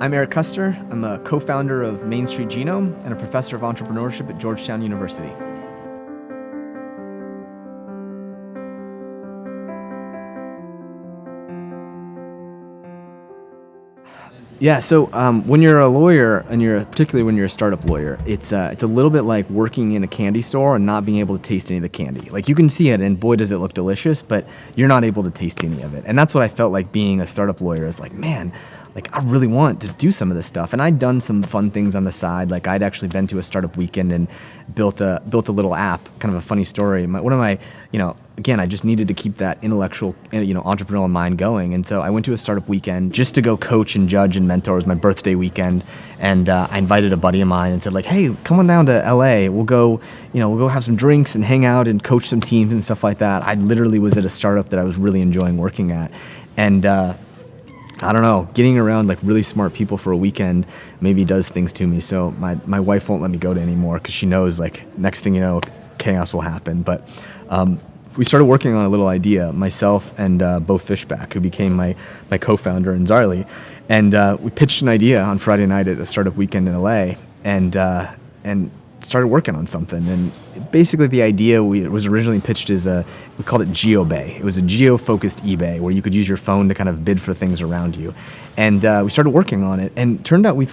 I'm Eric Koester. I'm a co-founder of Main Street Genome and a professor of entrepreneurship at Georgetown University. Yeah, so when you're a lawyer, and particularly when you're a startup lawyer, it's a little bit like working in a candy store and not being able to taste any of the candy. Like, you can see it, and boy, does it look delicious, but you're not able to taste any of it. And that's what I felt like being a startup lawyer is like, man, like I really want to do some of this stuff. And I'd done some fun things on the side. Like, I'd actually been to a startup weekend and built a little app. Kind of a funny story. Again, I just needed to keep that intellectual, entrepreneurial mind going. And so I went to a startup weekend just to go coach and judge and mentor. It was my birthday weekend. And I invited a buddy of mine and said, like, hey, come on down to LA. We'll go have some drinks and hang out and coach some teams and stuff like that. I literally was at a startup that I was really enjoying working at. And I don't know, getting around like really smart people for a weekend maybe does things to me. So my wife won't let me go to anymore because she knows, like, next thing you know, chaos will happen. But we started working on a little idea, myself and Bo Fishback, who became my co-founder in Zaarly. And we pitched an idea on Friday night at a startup weekend in LA and started working on something. And basically the idea was originally pitched as we called it GeoBay. It was a geo-focused eBay where you could use your phone to kind of bid for things around you. And we started working on it, and turned out we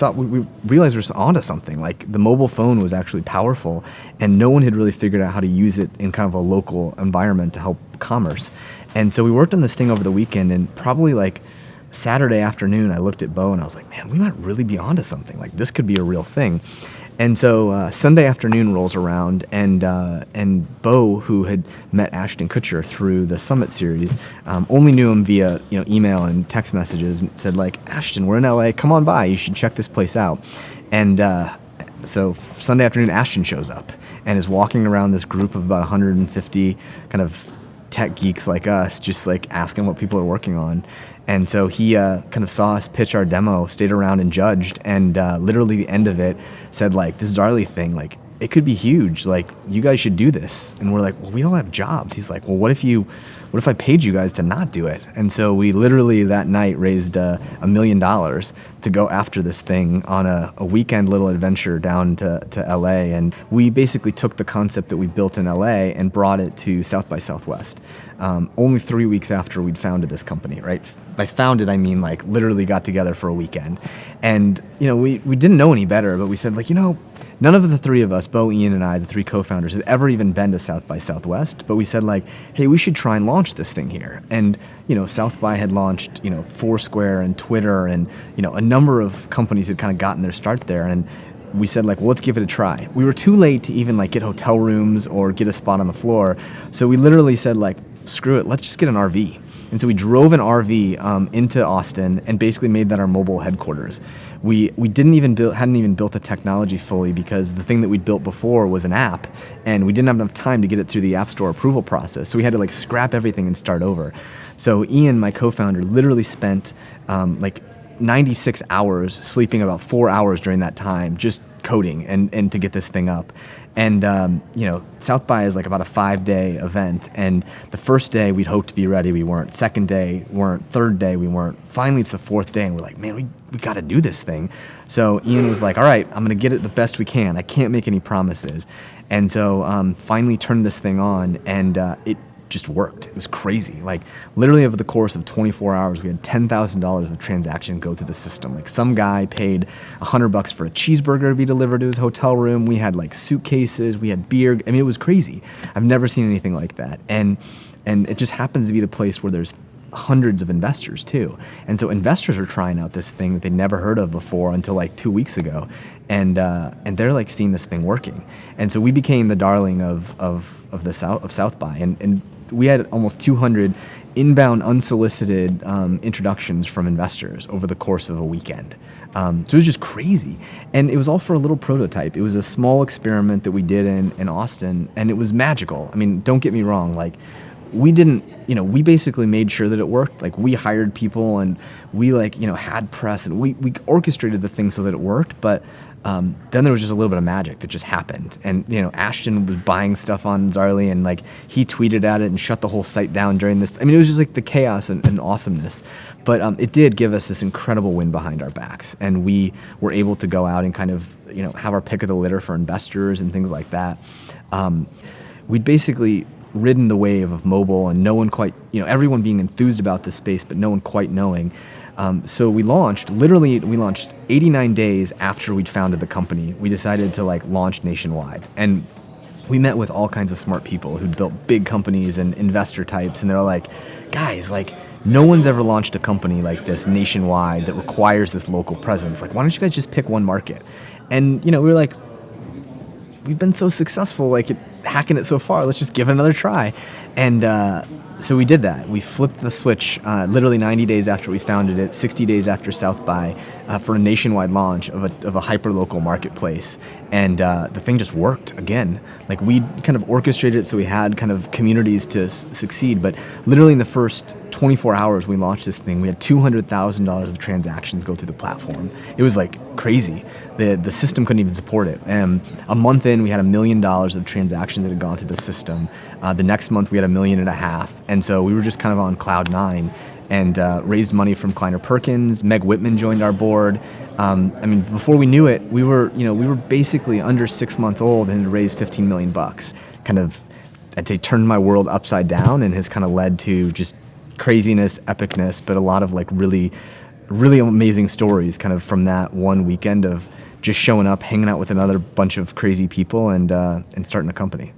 realized we were onto something. Like, the mobile phone was actually powerful, and no one had really figured out how to use it in kind of a local environment to help commerce. And so we worked on this thing over the weekend, and probably like Saturday afternoon, I looked at Bo and I was like, man, we might really be onto something. Like, this could be a real thing. And so Sunday afternoon rolls around, and Bo, who had met Ashton Kutcher through the Summit series, only knew him via email and text messages, and said, like, Ashton, we're in LA, come on by, you should check this place out. And so Sunday afternoon, Ashton shows up and is walking around this group of about 150 kind of tech geeks like us, just like asking what people are working on. And so he kind of saw us pitch our demo, stayed around and judged, and literally the end of it said, like, this Zaarly thing, like, it could be huge. Like, you guys should do this. And we're like, well, we all have jobs. He's like, well, what if I paid you guys to not do it? And so we literally that night raised $1 million to go after this thing on a weekend little adventure down to LA. And we basically took the concept that we built in LA and brought it to South by Southwest. Only 3 weeks after we'd founded this company, right? By founded, I mean, like, literally got together for a weekend. And, we didn't know any better, but we said, like, none of the three of us, Bo, Ian, and I, the three co-founders, had ever even been to South by Southwest. But we said, like, hey, we should try and launch this thing here. And, South by had launched, Foursquare and Twitter, and, a number of companies had kind of gotten their start there. And we said, like, well, let's give it a try. We were too late to even, like, get hotel rooms or get a spot on the floor. So we literally said, like, screw it, let's just get an RV. And so we drove an RV into Austin and basically made that our mobile headquarters. We hadn't even built the technology fully because the thing that we'd built before was an app, and we didn't have enough time to get it through the App Store approval process. So we had to, like, scrap everything and start over. So Ian, my co-founder, literally spent 96 hours sleeping about 4 hours during that time, just coding and to get this thing up. And South by is like about a 5-day event, and the first day we'd hoped to be ready, we weren't. Second day weren't. Third day we weren't. Finally it's the fourth day, and we're like, man, we got to do this thing. So Ian was like, all right, I'm gonna get it the best we can. I can't make any promises. And so finally turned this thing on, and it just worked. It was crazy. Like, literally over the course of 24 hours, we had $10,000 of transaction go through the system. Like, some guy paid $100 for a cheeseburger to be delivered to his hotel room. We had, like, suitcases. We had beer. I mean, it was crazy. I've never seen anything like that. And it just happens to be the place where there's hundreds of investors too. And so investors are trying out this thing that they'd never heard of before until like 2 weeks ago. And they're like seeing this thing working. And so we became the darling of South by. And we had almost 200 inbound unsolicited introductions from investors over the course of a weekend. So it was just crazy. And it was all for a little prototype. It was a small experiment that we did in Austin, and it was magical. I mean, don't get me wrong, like, we didn't, we basically made sure that it worked. Like, we hired people, and we had press, and we orchestrated the thing so that it worked. But Then there was just a little bit of magic that just happened. And, Ashton was buying stuff on Zaarly, and like he tweeted at it and shut the whole site down during this. I mean, it was just like the chaos and awesomeness. But it did give us this incredible wind behind our backs. And we were able to go out and kind of, have our pick of the litter for investors and things like that. We'd basically ridden the wave of mobile and no one quite, everyone being enthused about this space, but no one quite knowing. So we launched 89 days after we'd founded the company. We decided to launch nationwide. And we met with all kinds of smart people who'd built big companies and investor types. And they're like, guys, no one's ever launched a company like this nationwide that requires this local presence. Why don't you guys just pick one market? And, we were like, we've been so successful, hacking it so far. Let's just give it another try. And, so we did that. We flipped the switch literally 90 days after we founded it, 60 days after South by, for a nationwide launch of a hyper-local marketplace. And the thing just worked again. We kind of orchestrated it so we had kind of communities to succeed. But literally in the first 24 hours we launched this thing, we had $200,000 of transactions go through the platform. It was crazy. The system couldn't even support it. And a month in, we had $1 million of transactions that had gone through the system. The next month we had $1.5 million. And so we were just kind of on cloud nine and raised money from Kleiner Perkins. Meg Whitman joined our board. Before we knew it, we were basically under 6 months old and had raised $15 million. Kind of, I'd say, turned my world upside down and has kind of led to just craziness, epicness, but a lot of really, really amazing stories kind of from that one weekend of just showing up, hanging out with another bunch of crazy people and starting a company.